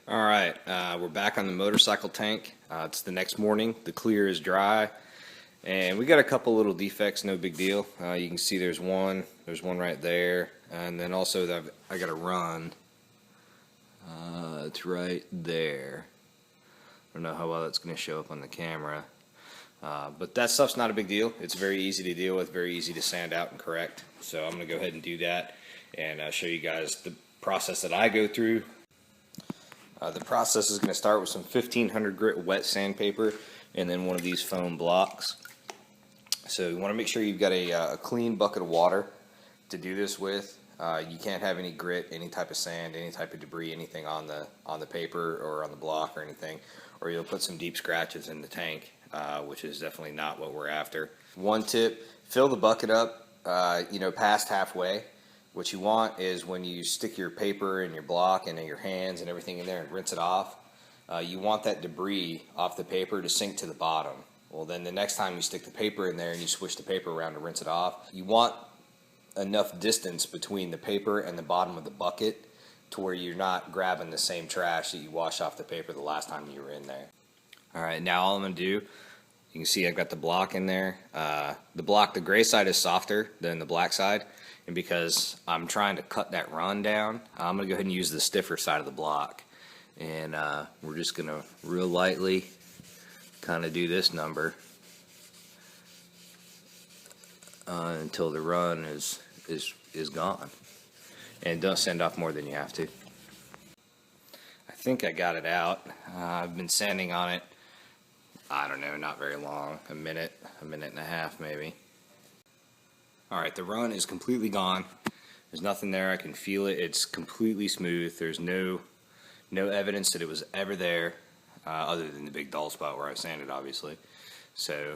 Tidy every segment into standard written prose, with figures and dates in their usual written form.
All right, we're back on the motorcycle tank. It's the next morning. The clear is dry, and we got a couple little defects. No big deal. You can see there's one right there, and then also I got a run. It's right there. I don't know how well that's going to show up on the camera, but that stuff's not a big deal. It's very easy to deal with, very easy to sand out and correct. So I'm going to go ahead and do that and show you guys the process that I go through. The process is going to start with some 1500 grit wet sandpaper and then one of these foam blocks. So you want to make sure you've got a clean bucket of water to do this with. You can't have any grit, any type of sand, any type of debris, anything on the paper or on the block or anything, or you'll put some deep scratches in the tank, which is definitely not what we're after. One tip: fill the bucket up, past halfway. What you want is when you stick your paper and your block and your hands and everything in there and rinse it off, you want that debris off the paper to sink to the bottom. Well, then the next time you stick the paper in there and you swish the paper around to rinse it off, you want enough distance between the paper and the bottom of the bucket to where you're not grabbing the same trash that you washed off the paper the last time you were in there. All right, now all I'm going to do, you can see I've got the block in there. The gray side is softer than the black side. And because I'm trying to cut that run down, I'm going to go ahead and use the stiffer side of the block. And we're just going to real lightly kind of do this number until the run is gone. And don't sand off more than you have to. I think I got it out. I've been sanding on it, I don't know, not very long, a minute and a half maybe. Alright, the run is completely gone. There's nothing there. I can feel it. It's completely smooth. There's no evidence that it was ever there, other than the big dull spot where I sanded, obviously. So,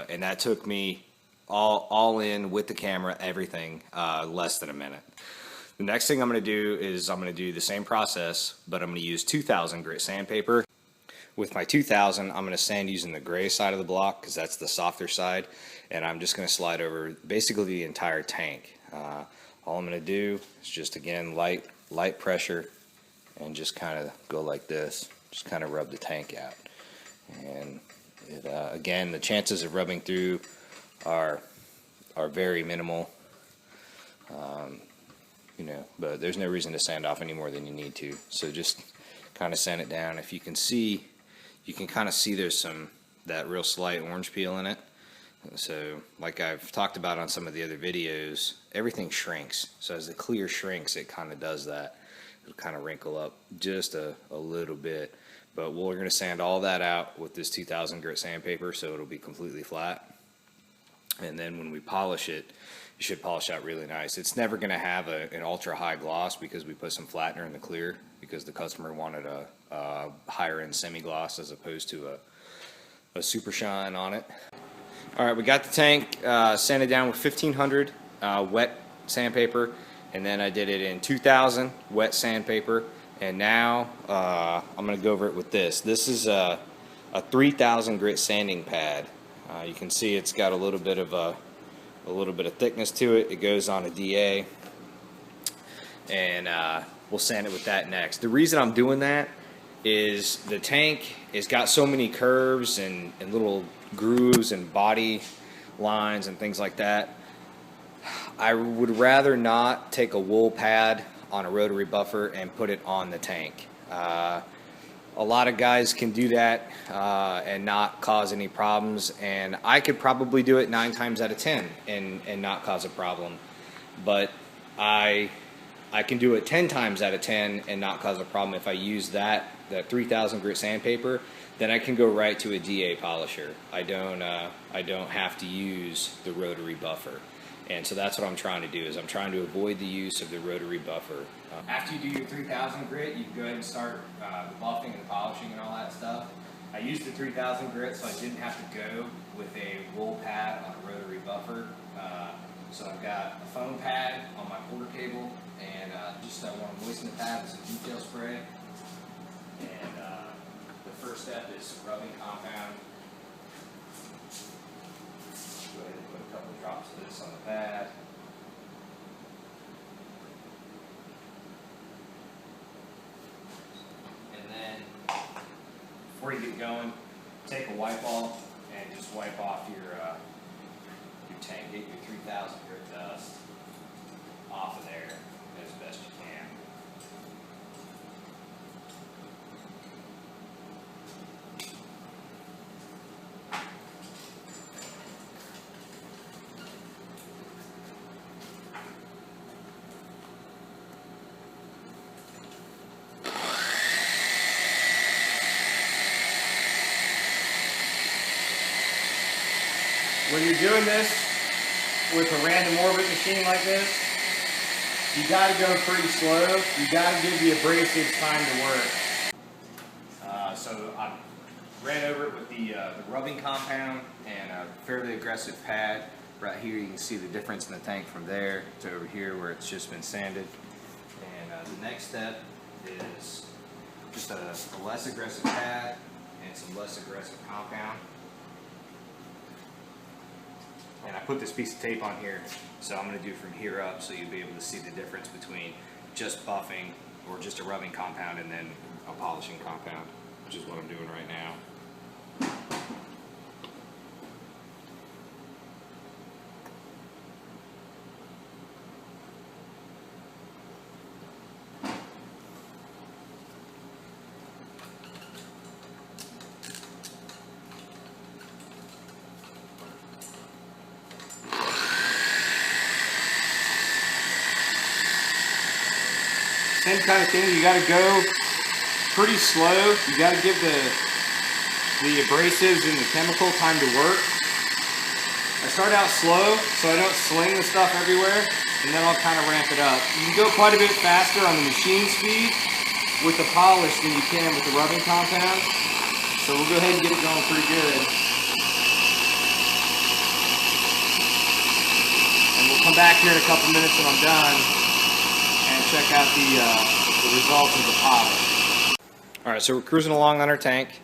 and that took me all in with the camera, everything, less than a minute. The next thing I'm going to do is I'm going to do the same process, but I'm going to use 2000 grit sandpaper. With my 2000, I'm going to sand using the gray side of the block because that's the softer side, and I'm just going to slide over basically the entire tank. All I'm going to do is just, again, light pressure and just kind of go like this, just kind of rub the tank out. And again, the chances of rubbing through are very minimal, but there's no reason to sand off any more than you need to. So just kind of sand it down. If you can see, you can kind of see there's that real slight orange peel in it. So like I've talked about on some of the other videos, everything shrinks. So as the clear shrinks, it kind of does that. It'll kind of wrinkle up just a little bit. But we're going to sand all that out with this 2000 grit sandpaper so it'll be completely flat. And then when we polish it, it should polish out really nice. It's never going to have an ultra high gloss because we put some flattener in the clear because the customer wanted a higher end semi-gloss as opposed to a super shine on it. Alright, we got the tank sanded down with 1500 wet sandpaper, and then I did it in 2000 wet sandpaper, and now I'm going to go over it with this. This is a 3000 grit sanding pad. You can see it's got a little bit of thickness to it. It goes on a DA, and we'll sand it with that next. The reason I'm doing that is the tank has got so many curves and little grooves and body lines and things like that. I would rather not take a wool pad on a rotary buffer and put it on the tank. A lot of guys can do that and not cause any problems, and I could probably do it 9 times out of 10 and not cause a problem. But I can do it 10 times out of 10 and not cause a problem if I use that 3000 grit sandpaper. Then I can go right to a DA polisher. I don't have to use the rotary buffer. And so that's what I'm trying to do, is I'm trying to avoid the use of the rotary buffer. After you do your 3000 grit, you can go ahead and start the buffing and polishing and all that stuff. I used the 3000 grit so I didn't have to go with a wool pad on a rotary buffer. So I've got a foam pad on my quarter cable, and just I want to moisten the pad with some detail spray. And the first step is rubbing compound. Go ahead and put a couple of drops of this on the pad. And then before you get going, take a wipe off and just wipe off your tank. Get your 3,000 grit dust off of there as best you can. When you're doing this with a random orbit machine like this, you got to go pretty slow. You got to give the abrasives time to work. So I ran over it with the rubbing compound and a fairly aggressive pad. Right here you can see the difference in the tank from there to over here where it's just been sanded. And the next step is just a less aggressive pad and some less aggressive compound. And I put this piece of tape on here, so I'm going to do from here up so you'll be able to see the difference between just buffing or just a rubbing compound and then a polishing compound, which is what I'm doing right now. Same kind of thing, you got to go pretty slow. You got to give the abrasives and the chemical time to work. I start out slow so I don't sling the stuff everywhere, and then I'll kind of ramp it up. You can go quite a bit faster on the machine speed with the polish than you can with the rubbing compound. So we'll go ahead and get it going pretty good. And we'll come back here in a couple minutes when I'm done and check out the results of the polish. Alright, so we're cruising along on our tank.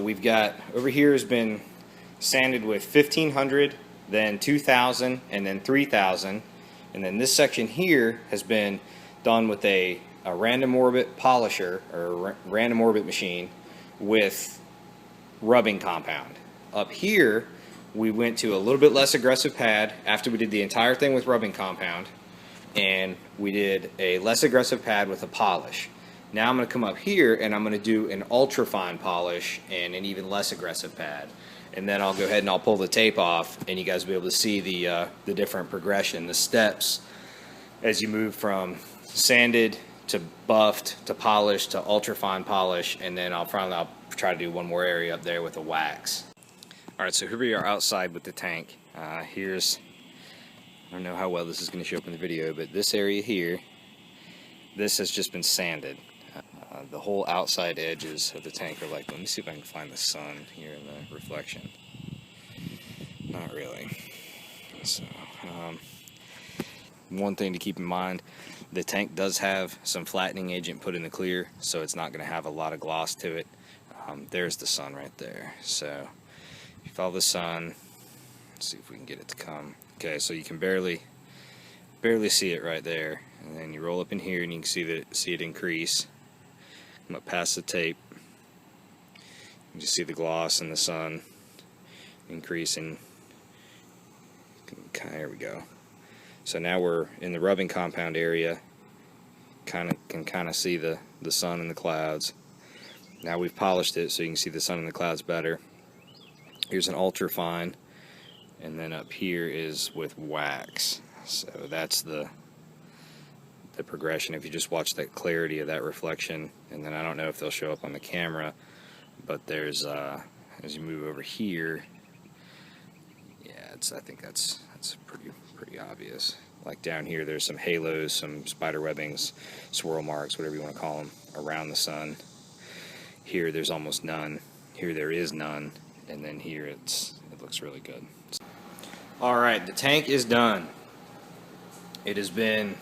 We've got, over here has been sanded with 1500, then 2000, and then 3000. And then this section here has been done with a random orbit polisher, or random orbit machine, with rubbing compound. Up here, we went to a little bit less aggressive pad after we did the entire thing with rubbing compound. And we did a less aggressive pad with a polish. Now I'm going to come up here and I'm going to do an ultra fine polish and an even less aggressive pad. And then I'll go ahead and I'll pull the tape off and you guys will be able to see the different progression, the steps as you move from sanded to buffed to polished to ultra fine polish, and then I'll try to do one more area up there with a wax. Alright, so here we are outside with the tank. I don't know how well this is going to show up in the video, but this area here, this has just been sanded. The whole outside edges of the tank are like, let me see if I can find the sun here in the reflection. Not really. So, one thing to keep in mind, the tank does have some flattening agent put in the clear, so it's not going to have a lot of gloss to it. There's the sun right there. So, if you follow the sun, let's see if we can get it to come. Okay, so you can barely see it right there, and then you roll up in here and you can see it increase. I'm gonna pass the tape. You just see the gloss and the sun increasing. Here we go. So now we're in the rubbing compound area. Can kind of see the sun and the clouds. Now we've polished it so you can see the sun and the clouds better. Here's an ultra fine. And then up here is with wax. So that's the progression. If you just watch that clarity of that reflection, and then I don't know if they'll show up on the camera, but there's as you move over here, yeah, I think that's pretty obvious. Like down here, there's some halos, some spider webbings, swirl marks, whatever you want to call them, around the sun. Here, there's almost none. Here, there is none, and then here it looks really good. Alright, the tank is done. It has been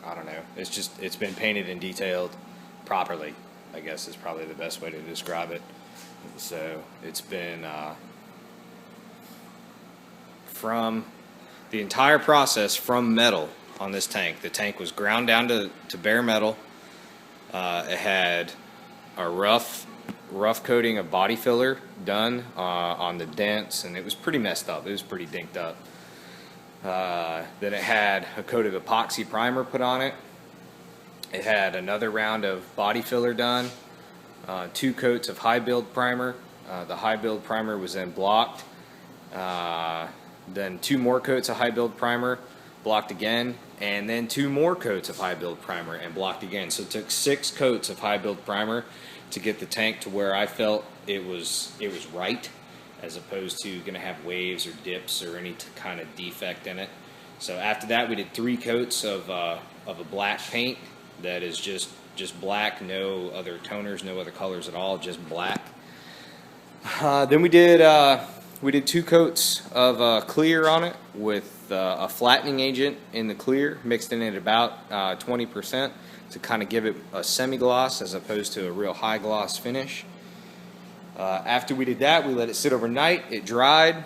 I don't know, it's been painted and detailed properly, I guess is probably the best way to describe it. So it's been from the entire process from metal on this tank. The tank was ground down to bare metal. It had a rough coating of body filler done on the dents, and it was pretty messed up. It was pretty dinked up. Then it had a coat of epoxy primer put on it. It had another round of body filler done, 2 coats of high build primer. The high build primer was then blocked. Then 2 more coats of high build primer, blocked again, and then 2 more coats of high build primer and blocked again. So it took 6 coats of high build primer to get the tank to where I felt it was right, as opposed to going to have waves or dips or any kind of defect in it. So after that, we did 3 coats of a black paint that is just black, no other toners, no other colors at all, just black. Then we did 2 coats of clear on it with a flattening agent in the clear, mixed in at about 20% to kind of give it a semi-gloss as opposed to a real high gloss finish. After we did that, we let it sit overnight. It dried.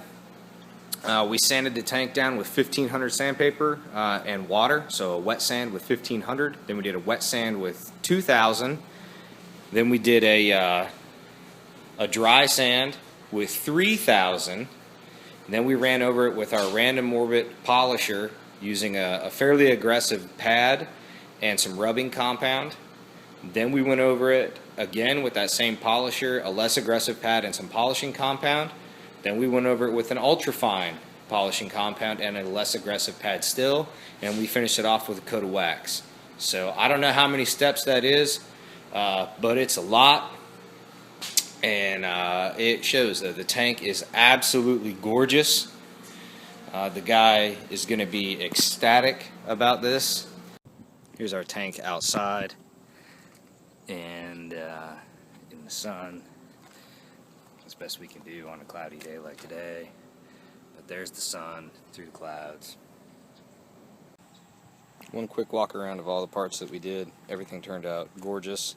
We sanded the tank down with 1500 sandpaper and water, so a wet sand with 1500. Then we did a wet sand with 2000. Then we did a dry sand with 3000. Then we ran over it with our random orbit polisher using a fairly aggressive pad and some rubbing compound. Then we went over it again with that same polisher, a less aggressive pad and some polishing compound. Then we went over it with an ultrafine polishing compound and a less aggressive pad still, and we finished it off with a coat of wax. So I don't know how many steps that is, but it's a lot, and it shows that the tank is absolutely gorgeous. The guy is going to be ecstatic about this. Here's our tank outside and in the sun, as best we can do on a cloudy day like today. But there's the sun through the clouds. One quick walk around of all the parts that we did. Everything turned out gorgeous.